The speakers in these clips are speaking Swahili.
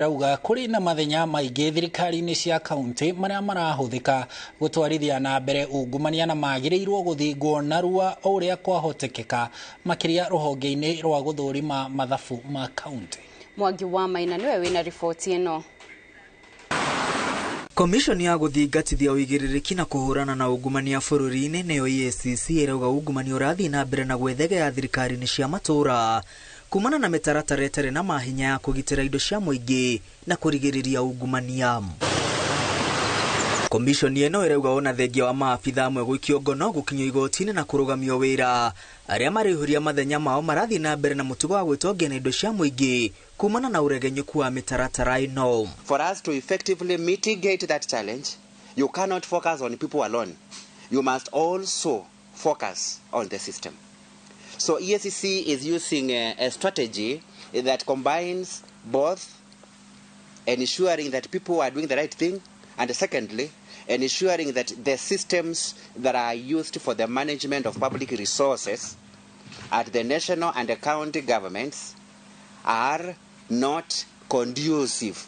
rauga kuri na mathenya maingĩ thirikari-inĩ cia kaunti maria marahuthika gutwarithia na mbere ungumania na magĩrĩirwo gũthingwo narua ũrĩa kwahotekeka makiria rũhonge-inĩ rwa gũthũrima mathabu ma kaunti. Mwangi wa Maina niwe wina riboti ĩno. Komishoni ya gũthingatithia ũigĩrĩrĩki na kũhũrana na ungumania bũrũri-inĩ nĩyo EACC ĩrauga ungumania ũrathiĩ na mbere na gwethegea thirikari-inĩ cia matũra kumana na mĩtaratara ĩtarĩ na mahinya ya kũgitĩra indo cia mũingĩ na kũrigĩrĩria ungumania. Komishoni ĩno ĩrauga ona thengia wa maabitha amwe gũikio ngono gũkinyio igoti-inĩ na kũrũgamio wĩra arĩa marĩhũria mathenya mao marathiĩ na mbere na mũtugo wa gwĩtongia na indo cia mũingĩ kumana na ũregenyũku wa mĩtaratara ĩno. For us to effectively mitigate that challenge, you cannot focus on people alone. You must also focus on the system. So EACC is using a strategy that combines both ensuring that people are doing the right thing and secondly, ensuring that the systems that are used for the management of public resources at the national and the county governments are not conducive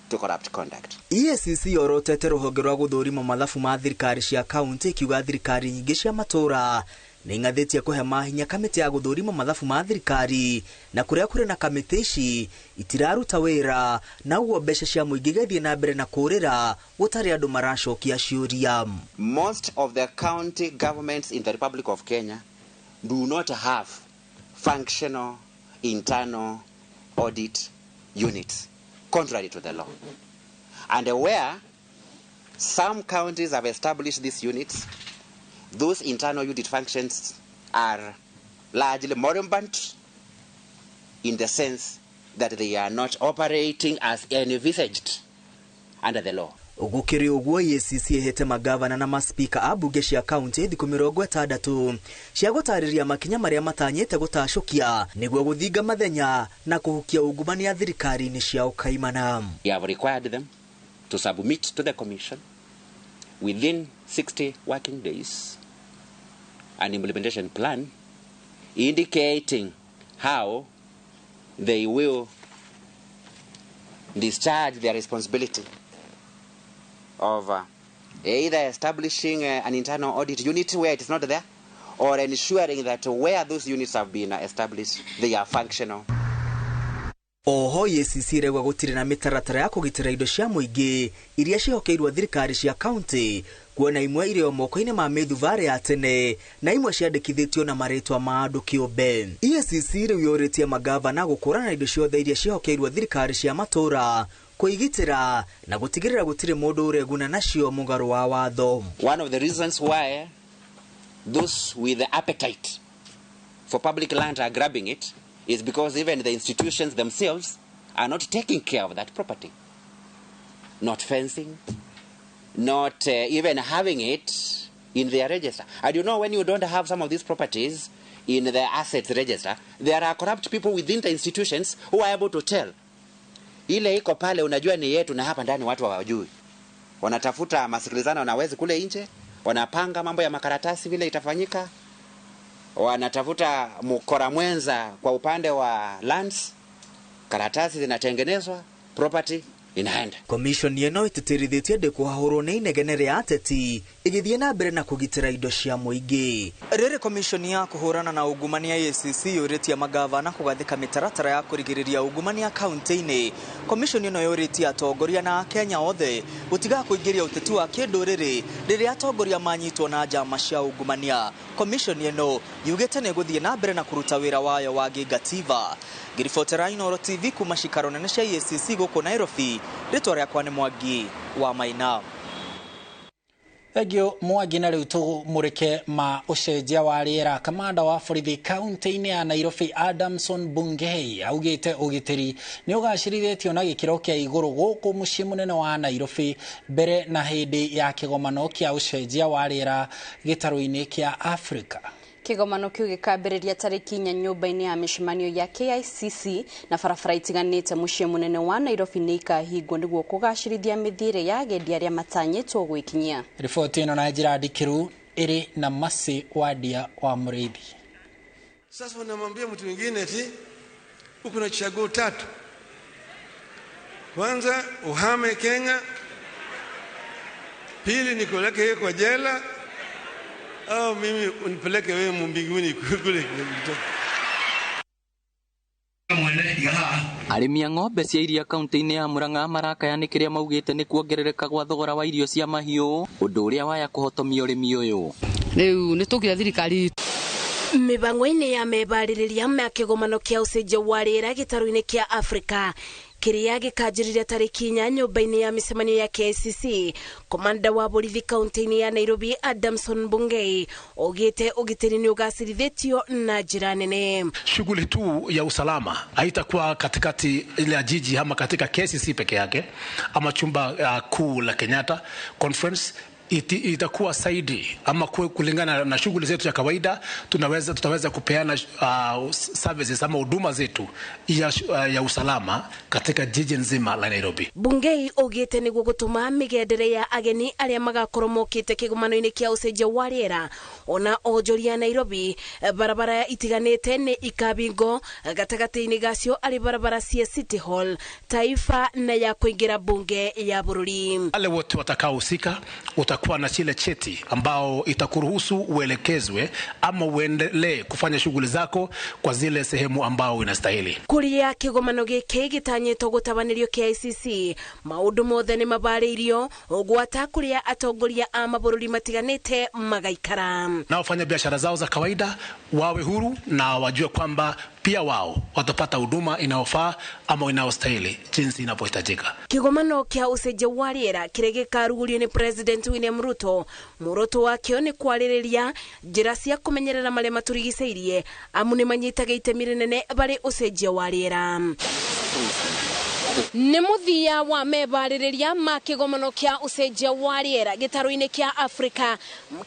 to corrupt conduct. EACC yorotete rũhonge rwa gũthũrima mathabu ma thirikari cia kaunti ikiuga thirikari nyingĩ cia matũra nĩ ngathĩtie kũhe mahinya kamĩtĩ ya gũthũrima mathabu ma thirikari na kũrĩa kũrĩ na kamĩtĩ ici itiraruta wĩra na ũguo mbeca cia mũingĩ igathiĩ na mbere na kũrĩra gũtarĩ andũ maracokia ciũria. Most of the county governments in the Republic of Kenya do not have functional internal audit units, contrary to the law. And where some counties have established these units, those internal audit functions are largely moribund in the sense that they are not operating as envisaged under the law. Gũkĩrĩ ũguo EACC ĩhete magavana na maspika a mbunge cia kaunti thikũ 60 cia gũtarĩria makinya marĩa matanyĩte gũtacũkia nĩguo gũthinga mathenya na kũhukia ungumania thirikari-inĩ ciao kaimana. We have required them to submit to the commission within 60 working days an implementation plan indicating how they will discharge their responsibility of either establishing an internal audit unit where it is not there or ensuring that where those units have been established they are functional. Oho EACC regwa gũtirĩ na mĩtaratara ya kũgitĩra indo cia mũingĩ iria cihokeirwo thirikari cia kaunti kuona imwe irĩ o moko-inĩ ma mĩthubarĩ ya tene na imwe ciandĩkithĩtio na marĩtwa ma andũ kĩũmbe. EACC rĩu yorĩtie magavana gũkũrana indo ciothe iria cihokeirwo thirikari cia matũra kũigitĩra na gũtigĩrĩra gũtirĩ mũndũ ũreguna nacio mũgarũ wa watho. One of the reasons why those with the appetite for public land are grabbing it is because even the institutions themselves are not taking care of that property. Not fencing, not even having it in their register. And you know, when you don't have some of these properties in the assets register, there are corrupt people within the institutions who are able to tell. Ile iko pale unajua ni yetu na hapa ndani watu hawajui. Wanatafuta masikilizano wanawezi kule nje, wanapanga mambo ya makaratasi vile itafanyika. Wanatafuta mkora mwenza kwa upande wa lands, karatasi zinatengenezwa, property inaenda. Komishoni ĩno ĩtĩtĩrithĩtie ndĩkũhahũrwo nĩ inegene rĩa ateti ĩgĩthiĩ na mbere na kũgitĩra indo cia mũingĩ. Rĩrĩ komishoni ya kũhũrana na ungumania EACC yũrĩtie magavana kũgathĩka mĩtaratara ya kũrigĩrĩria ungumania kaunti-inĩ. Komishoni ĩno yũrĩtie atongoria na Akenya othe gũtiga kũingĩria ũteti wa kĩndũrĩrĩ rĩrĩa atongoria manyitwo na njama cia ungumania. Komishoni ĩno yugĩte nĩ gũthiĩ na mbere na kũruta wĩra wayo wa gĩgatiba. Ngĩribotera Inooro TV kuma cikaro nene cia EACC gũkũ Nairobi. Rĩtwa rĩakwa nĩ Mwangi wa Maina. Thengio Mwangi, na rĩu tũmũrĩke ma ũcenjia wa rĩera. Kamanda wa borithi kaunti-inĩ ya Nairobi Adamson Bungei augĩte ũgitĩri nĩ ũgacĩrithĩtio na gĩkĩro kĩa igũrũ gũkũ mũciĩ mũnene wa Nairobi mbere na hĩndĩ ya kĩgomano kĩa ũcenjia wa rĩera gĩtarũ-inĩ kĩa Afrika. Kĩgomano kĩu gĩkambĩrĩria tarĩki 4 nyũmba-inĩ ya mĩcemanio ya KICC na barabara itiganĩte mũciĩ mũnene wa Nairobi nĩ ikahingwo nĩguo kũgacĩrithia mĩthiĩre ya agendi arĩa matanyĩtwo gwĩkinyia. Riboti ĩno na njĩra ndikĩru ĩrĩ na Masi Wadia wa Mũrĩithi. Sasa unamwambia mtu mwingine eti uko na chaguo tatu. Kwanza uhame Kenya, pili nikupeleke wewe kwa jela, au mimi unipeleke wewe mbinguni kule. Arimi a ng'ombe cia iria kaunti-inĩ ya Murang'a marakayanĩkĩria maugĩte nĩ kuongerereka gwa thogora wa irio cia mahiũ, ũndũ ũrĩa waya kũhotomia ũrĩmi ũyũ. Rĩu nĩ tũkira thirikari mibango-inĩ ya mebarĩrĩria ma kĩgomano kĩa ũcenjia wa rĩera gĩtarũ-inĩ kĩa Afrika kĩrĩa gĩkanjĩrĩria tarĩki 4 nyũmba-inĩ ya mĩcemanio ya KICC. Komanda wa borithi kaunti-inĩ ya Nairobi Adamson Bungei ogĩte ũgitĩri nĩ ũgacĩrithĩtio na njĩra nene. Shughuli tu ya usalama haitakuwa katikati ya jiji ama katika KICC peke yake ama chumba kuu la Kenyatta Conference. Itakuwa saidi ama kulingana na shughuli zetu ya kawaida tutaweza kupeana services ama huduma zetu ya usalama katika jiji nzima la Nairobi. Bungei ogete niguo gutuma migendere ya ageni aria magakorwo mokite kigomano-ini kia ucenjia wa riera ona onjoria Nairobi barabara itiganite ni ikabingo gatagati-ini gacio ari barabara cia City Hall, Taifa na ya kuingira bunge ya bururi. Wale wote watakaohusika utakuwa na chile cheti ambao itakuruhusu uelekezwe ama uendelee kufanya shughuli zako kwa zile sehemu ambao inastahili. Kuria kigomano giki gitanyetwo gutabanĩrio KICC maundu mothe ni mabarĩirio gwata kuria atongoria a mabũrũri matiganĩte magaikara. Na wafanya biashara zao za kawaida wawe huru na wajue kwamba pia wao watapata huduma inayofaa ama inayostahili jinsi inapohitajika. Kigomano kia ucenjia wa riera kĩrĩa gĩkarugurio ni President William Ruto, muoroto wakĩo nĩ kwarĩrĩria njĩra cia kũmenyerera marĩa maturigicĩirie amu nĩ manyitaga itemi rĩnene barĩ ucenjia wa riera. Nĩ muthia wa mebarĩrĩria ma kĩgomano kia ucenjia wa riera gĩtarũ-inĩ kia Afrika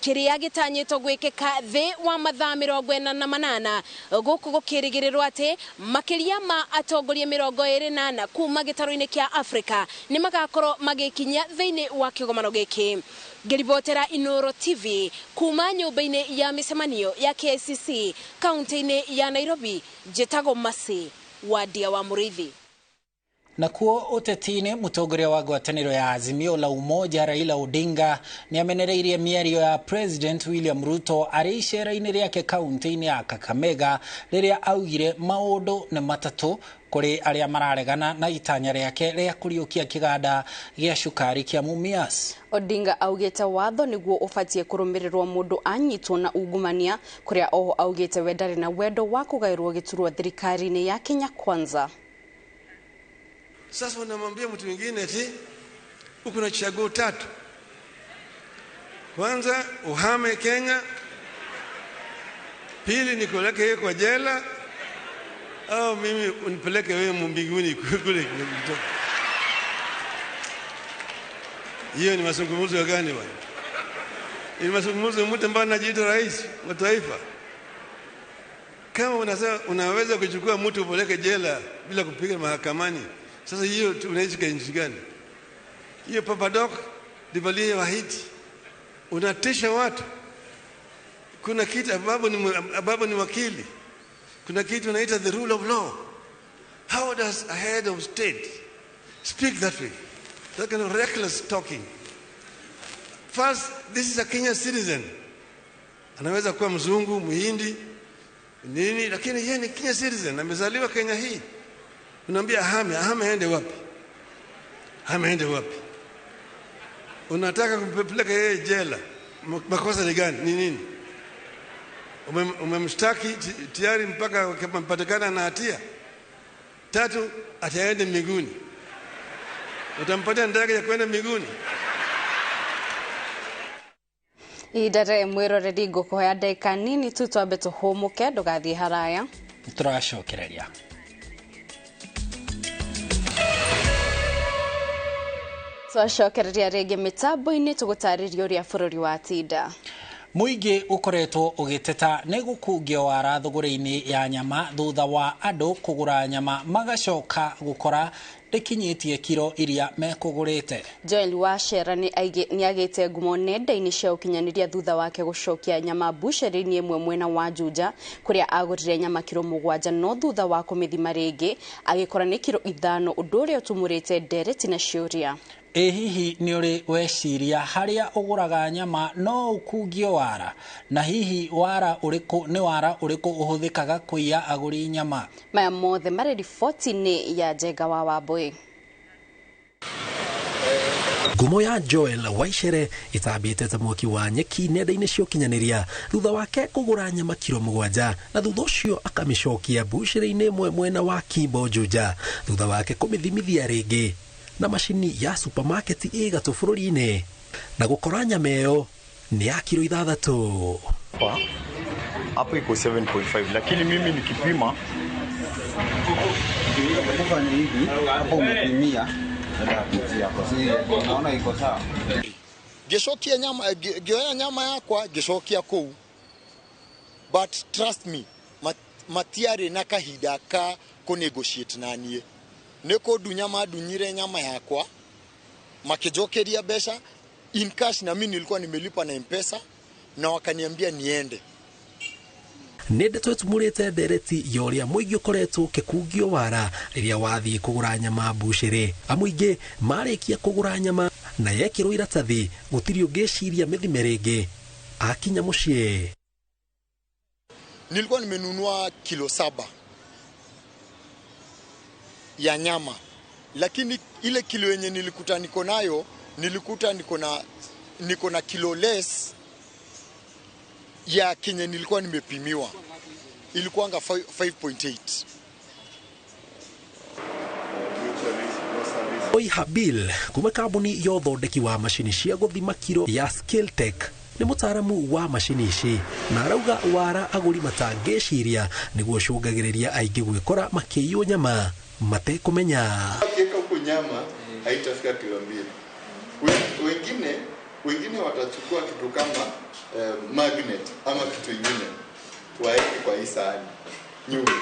kĩrĩa gĩtanyĩtwo gwĩkĩka thĩ wa mathaa 48 gũkũ gũkĩrĩgĩrĩrwo atĩ makĩria ma atongoria 24 kuma gĩtarũ-inĩ kia Afrika nĩ magakorwo magĩkinya thĩinĩ wa kĩgomano gĩkĩ. Ngĩribotera Inooro TV kuma nyũmba-inĩ ya mĩcemanio ya KICC kaunti-inĩ ya Nairobi, njĩtagwo Masi Wadia wa Mũrĩithi. Na kuo ũteti-inĩ mũtongoria wa ngwatanĩro ya Azimio la Umoja Raila Odinga nĩ amenereirie mĩario ya President William Ruto arĩ icera-inĩ rĩake kaunti-inĩ ya Kakamega rĩrĩa augire maũndũ nĩ matatũ kũrĩ arĩa mararegana na itanya rĩake rĩa kũriũkia kĩganda gĩa cukari kĩa Mumias. Odinga augĩte watho nĩguo ũbatie kũrũmĩrĩrwo mũndũ anyitwo na ungumania, kũrĩa oho augĩte we ndarĩ na wendo wa kũgaĩrwo gĩturwa thirikari-inĩ ya Kenya Kwanza. Sasa unamwambia mtu mwingine eti uko na chaguo tatu. Kwanza uhame Kenya, pili nikupeleke wewe kwa jela, au mimi unipeleke wewe mbinguni kule. Hiyo ni mazungumzo gani bwana? Ni mazungumzo mtu ambaye anajiita rais wa taifa. Kama unaweza kuchukua mtu upeleke jela bila kupiga mahakamani, sasa hiyo unaishi kwa nchi gani? Hiyo Papadok divalie wahiti unatisha watu. Kuna kitu ababu ni wakili, kuna kitu unaita the rule of law. How does a head of state speak that way? That kind of reckless talking. First, this is a Kenyan citizen. Anaweza kuwa mzungu, muhindi, nini, lakini yeye ni Kenyan citizen, amezaliwa Kenya hii. Unaambia ahame aende wapi? Aende wapi? Unataka kumpeleka yeye jela. Makosa ni gani? Ni nini? Umemshtaki tayari mpaka ukipatikana na hatia. Tatu, ataende mbinguni. Utampatia ndege ya kwenda mbinguni? Idare mwiroreri ngũkũhoya ndagĩka nini tu twambe tũhũmũke ndũgathiĩ haraya. Tũracokereria. Twacokereria rĩngĩ mĩtambo-inĩ tũgũtarĩria ũrĩa bũrũri wa tinda. Mũingĩ ũkoretwo ũgĩteta nĩ gũkungio wara thũgũrĩ-inĩ ya nyama thutha wa andũ kũgũra nyama magacoka gũkora rikinyitie kiro iria mekugurite. Joel Wachera ni agite ngumo nenda-ini cia ukinyaniria thutha wake gucokia nyama busheri-ini imwe mwena wa Juja kuria agurire nyama kiro 7 no thutha wa kumithima ringi agikora ni kiro 5 undu uria utumurite ndereti na ciuria. Hihi ni uri weciria haria uguraga nyama no ukugio wara na hihi wara uriku ni wara uriku uhuthikaga kuiya aguri nyama. Maya mothe mari riboti-ini ya Njenga wa Wambui. Ngumo ya Joel Wachera itambite ta mwoki wa nyeki nenda-ini cia ukinyaniria thutha wake kugura nyama kiro 7 na thutha ucio akamicokia busheri-ini imwe mwena wa Kimbo Juja thutha wake kumithimithia ringi na mashini ya supermarket igatu bururi-ini na gukora nyama iyo ni ya kilo 6. Hapo iko 7.5 lakini mimi nikipima kufanya hivi hapo umepimia naona iko sawa. Geshokia nyama gioya nyama yakwa geshokia kou, but trust me matiare na kahinda ka ku negotiate nanie neko dunyama dunyire nyama yakwa makijokeria besha in cash na mimi nilikuwa nimelipa na M-Pesa na wakaniambia niende. Nende twetumurite ndereti yoria muigi ukoretwo kikugio wara riria wathii kugura nyama busheri amuingi marikia kugura nyama na yekirwo iratathi gutiri ungeciria mithime ringi akinya mucii. Nilikuwa nimenunua kilo 7 ya nyama, lakini ile kilo yenye nilikuta niko nayo nilikuta niko na kilo less ya kenye nilikuwa nimepimiwa, ilikuwanga 5.8. Oi Habil kuma kabuni yo thondeki wa mashini cia guthima kiro ya Skilltech ni mutaramu wa mashini ici na arauga wara aguri matangeciria niguo cungagiriria aingi gwikora makiyo nyama mate kumenya akiweka huko nyama haitafika kilo 2. Wengine watachukua kitu kama magnet ama kitu kingine waeke kwa hii sahani nyuma.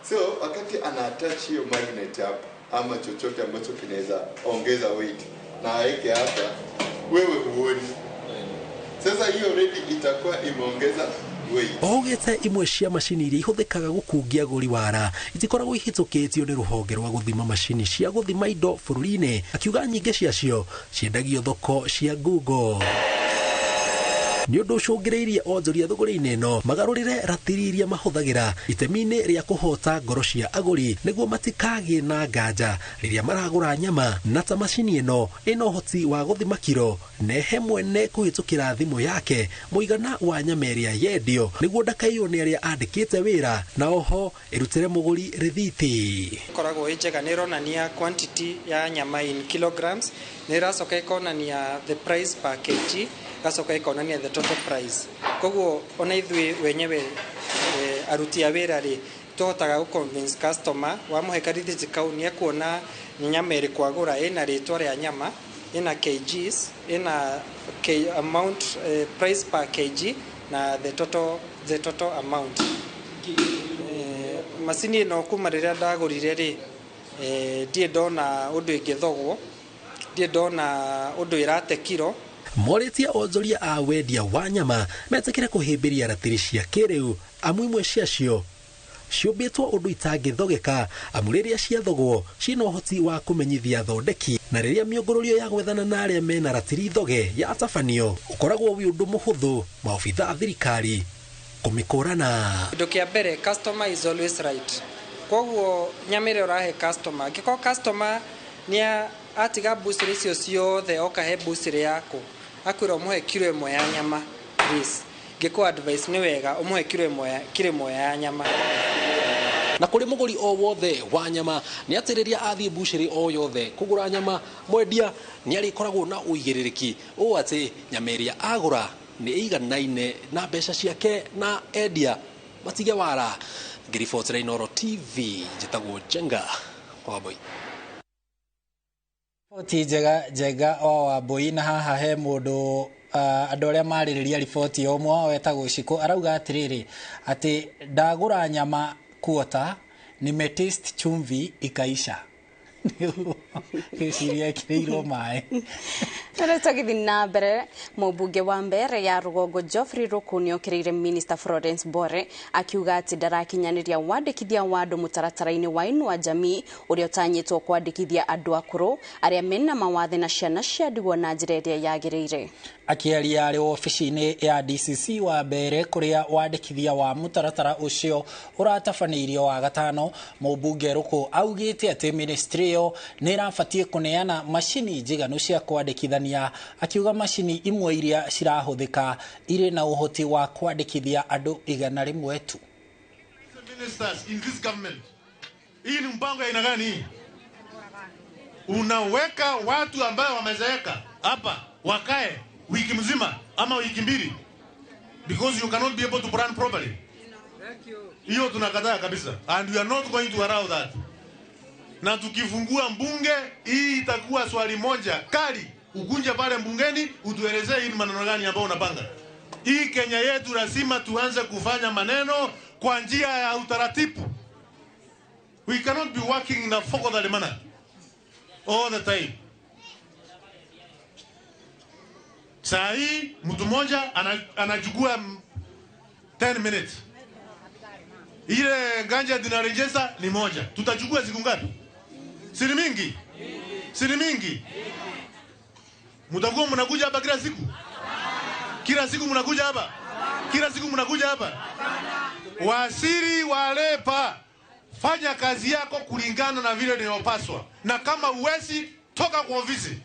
So wakati ana attach hiyo magnet hapo ama chochote ambacho kinaweza ongeza weight na aeke hapa, wewe huoni. Sasa hiyo already itakuwa imeongeza weight. Ogete imwe cia mashini iria ihuthikaga gukungia guri wara itikoragwo ihitukitio ni ruhonge rwa guthima mashini cia guthima indo bururi-ini akiuga nyingi ciacio ciendagio thoko cia Google. Ni undu ucungiriirie onjoria thuguri-ini ino magarurire ratiri iria mahuthagira itemi-ini ria kuhota ngoro cia aguri niguo matikagi na nganja riria maragura nyama na ta mashini ino ina uhoti wa guthima kiro nehe mwene kuhitukira thimu yake muigana wa nyama iria yendio niguo ndakaiyo ni aria andikite wira na oho irutire muguri rithiti. Koragwo ijega nironania quantity ya nyama in kilograms niracoka ikonania the price per kg gacoka ikonania the total price. Koguo ona ithui wenyewe aruti a wira ri tuhotaga gu convince customer wa muhe karithiti kau ni ekuona nyama iri kwagura ina ritwa ria nyama ina kgs ina amount price per kg na the total amount. Masini no kuma riria ndagurire ri die ndona undu ingithogwo die ndona undu irate kiro. Moritia onjoria a wendia wa nyama metekire kuhimbiria ratiri cia kiriu amu imwe ciacio ciumbitwo undu itangithogeka amu riria ciathogwo cina uhoti wa kumenyithia thondeki na riria miongorurio ya gwethana na aria mena ratiri thoge ya tabanio ukoragwo wi undu muhuthu maobitha thirikari kumikurana. Undu kia mbere customer is always right. Koguo nyamire urahe customer giko customer nia atiga busire icio ciothe okahe busire yako akwira umuhe kilo 1 ya nyama please giko advice ni wega umuhe kilo 1 ya nyama. Na kuri muguri o wothe wa nyama ni atiriria athie bushiri o yothe kugura nyama mwendia ni ari koragwo na uigiririki o ati nyameria agura ni iganaine na mbeca ciake na endia matige wara. Ngiribotera Inooro TV njitagwo Njenga wa Wambui. Riboti njega o Wambui na haha he mundu andu aria maririria riboti omwe wao wetagwo Shiko arauga atiriri ati ndagura nyama kuota nimetaste chumvi ikaisha Kisiria kiriro mai. Tugithi na mbere mũmbunge wa mbere ya Rugongo Geoffrey Rukunio kirire Minister Florence Bore akiuga ati ndarakinyanĩria wandĩkithia wa andũ mũtaratara-inĩ wa Inua Jamii ũrĩa ũtanyĩtwo kwandĩkithia andũ akũrũ arĩa mena mawathe na ciana cia ndigwa na njĩra ĩrĩa yagĩrĩire. Akiaria arĩ ofici-inĩ ya DCC wa mbere kũrĩa wandĩkithia wa mũtaratara ũcio ũratabanĩirio wa gatano, mũmbunge Ruku augĩte atĩ ministry ĩyo nĩ ĩrabatie kũneana macini njiganu cia kwandĩkithania, akiuga macini imwe iria cirahũthĩka irĩ na ũhoti wa kwandĩkithia andũ 100 tu. Ministers in this government, hii ni mpango ya aina gani? Unaweka watu ambao wamezeeka hapa wakae wiki mzima ama wiki mbili because you cannot be able to run properly. Hiyo tunakataa kabisa, and we are not going to allow that. Na tukifungua mbunge hii itakuwa swali moja kali, ukunje pale mbungeni utuelezee hii maneno gani ambao unapanga. Hii Kenya yetu lazima tuanze kufanya maneno kwa njia ya utaratibu. We cannot be working in a forgotten manner all the time. Saa hii mtu mmoja anachukua 10 minutes. Ile ganja tunarejeza ni moja. Tutachukua siku ngapi? Siri mingi. Siri mingi. Mtakuwa mnakuja hapa kila siku? Kila siku mnakuja hapa? Kila siku mnakuja hapa? Wasiri walepa. Fanya kazi yako kulingana na vile ninayopaswa. Na kama uwezi, toka kwa ofisi.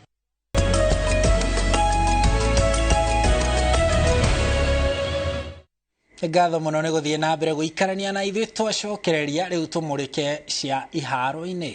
Ngatho mũno nĩ gũthiĩ na mbere gũikarania na ithuĩ twacokereria rĩu tũmũrĩke cia iharo-inĩ.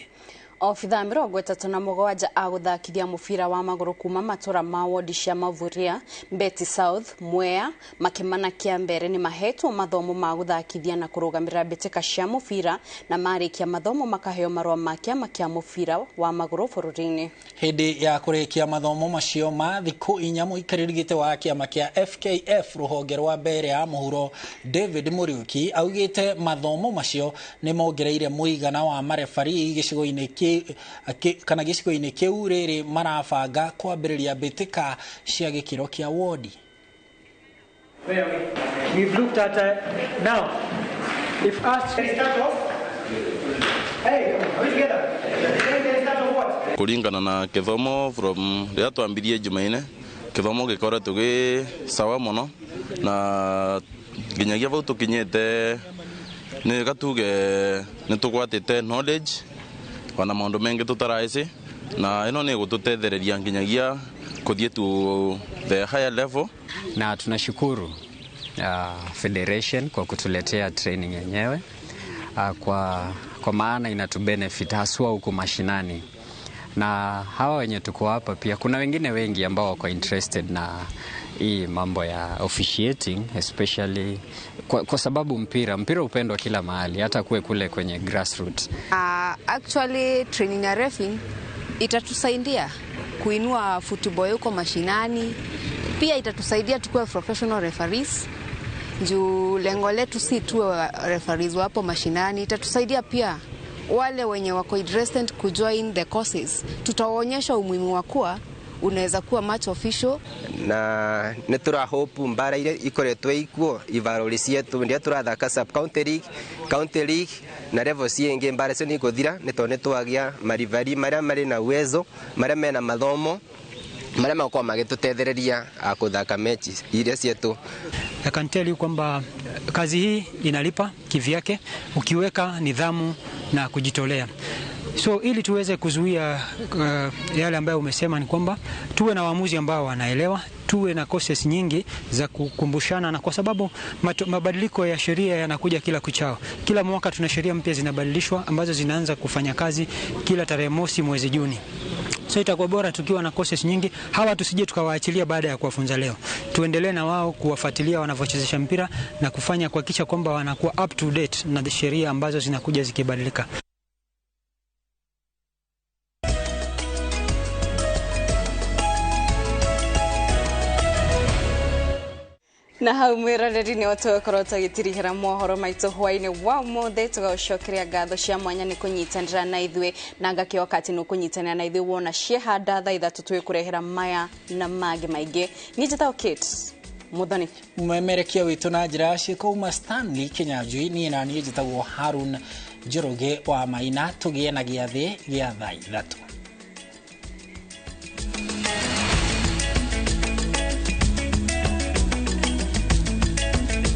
Obitha 37 a gũthakithia mũbira wa magũrũ kuma matũra ma wodi cia Mavuria, Mbeti South, Mwea, Makemana kĩa mbere nĩ mahetwo mathomo ma gũthakithia na kũrũgamĩrĩra mbĩtĩka cia mũbira na marĩkia mathomo makaheo marũa ma kĩama kĩa mũbira wa magũrũ bũrũri-inĩ. Hĩndĩ ya kũrĩkia mathomo macio ma thikũ 4 mũikarĩri gĩtĩ wa kĩama kĩa FKF rũhonge rwa mbere ya mũhuro David Muriuki augĩte mathomo macio nĩ mongereire mũigana wa marefarii gĩcigo-inĩ kana gĩcigo-inĩ kĩu rĩrĩ marabanga kwambĩrĩria mbĩtĩka cia gĩkĩro kĩa wodi. We've looked at now if asked start off, hey, are we together? Start off what? Kulingana na kithomo from rĩa twambirie Jumaine, kithomo gĩkoretwo gĩ sawa mũno na nginyagia vau tũkinyĩte nĩ gatuge nĩ tũgwatĩte knowledge wana maũndũ mengĩ tutaraici na ino nĩ gũtũtethereria nginyagia kũthiĩ to the higher level. Na tunashukuru federation kwa kutuletea training yenyewe kwa maana inatubenefit haswa huko mashinani, na hawa wenye tuko hapa pia kuna wengine wengi ambao wako interested na hii mambo ya officiating especially kwa sababu mpira upendwa kila mahali, hata kule kwenye grassroots. Actually training ya refing itatusaidia kuinua football huko mashinani, pia itatusaidia tukue professional referees. Juu lengo letu si tuwe referees hapo mashinani, itatusaidia pia wale wenye wako interested kujoin the courses. Tutawaonyesha umuhimu wa kuwa unaweza kuwa match official na netura hope mbara ile ikoretwo ikuo ivaroli cietu ndia turathaka sub county league na level cienge mbara cio ni guthira nitone twagia marivari maria mari na uwezo maria mena mathomo maria makwa magitutethereria kuthaka mechi ile cietu. I can tell you kwamba kazi hii inalipa kivyake ukiweka nidhamu na kujitolea. So ili tuweze kuzuia yale ambayo umesema ni kwamba tuwe na waamuzi ambao wanaelewa, tuwe na courses nyingi za kukumbushana, na kwa sababu mabadiliko ya sheria yanakuja kila kuchao. Kila mwaka tuna sheria mpya zinabadilishwa ambazo zinaanza kufanya kazi kila tarehe mosi mwezi Juni. So itakuwa bora tukiwa na courses nyingi, hawa tusije tukawaachilia baada ya kuwafunza leo. Tuendelee na wao kuwafuatilia wanavyochezesha mpira na kufanya kuhakikisha kwamba wanakuwa up to date na sheria ambazo zinakuja zikibadilika. na hau mwiroreri ni otokorwo tugitirihira mohoro maitu hwaini wa mothe tugacokeria ngatho cia mwanya ni kunyitanira na ithwe na ngakioka ati no kunyitanira na ithwe wona ciehanda tha ithatu twikurehera maya na magi maingi ni njeta Kate Muthoni mwemerekia witu na njira cikouma Stanley Kinyanjui ni na ni njetagwo Harun Njoroge wa Maina tugie na giathi gia tha ithatu.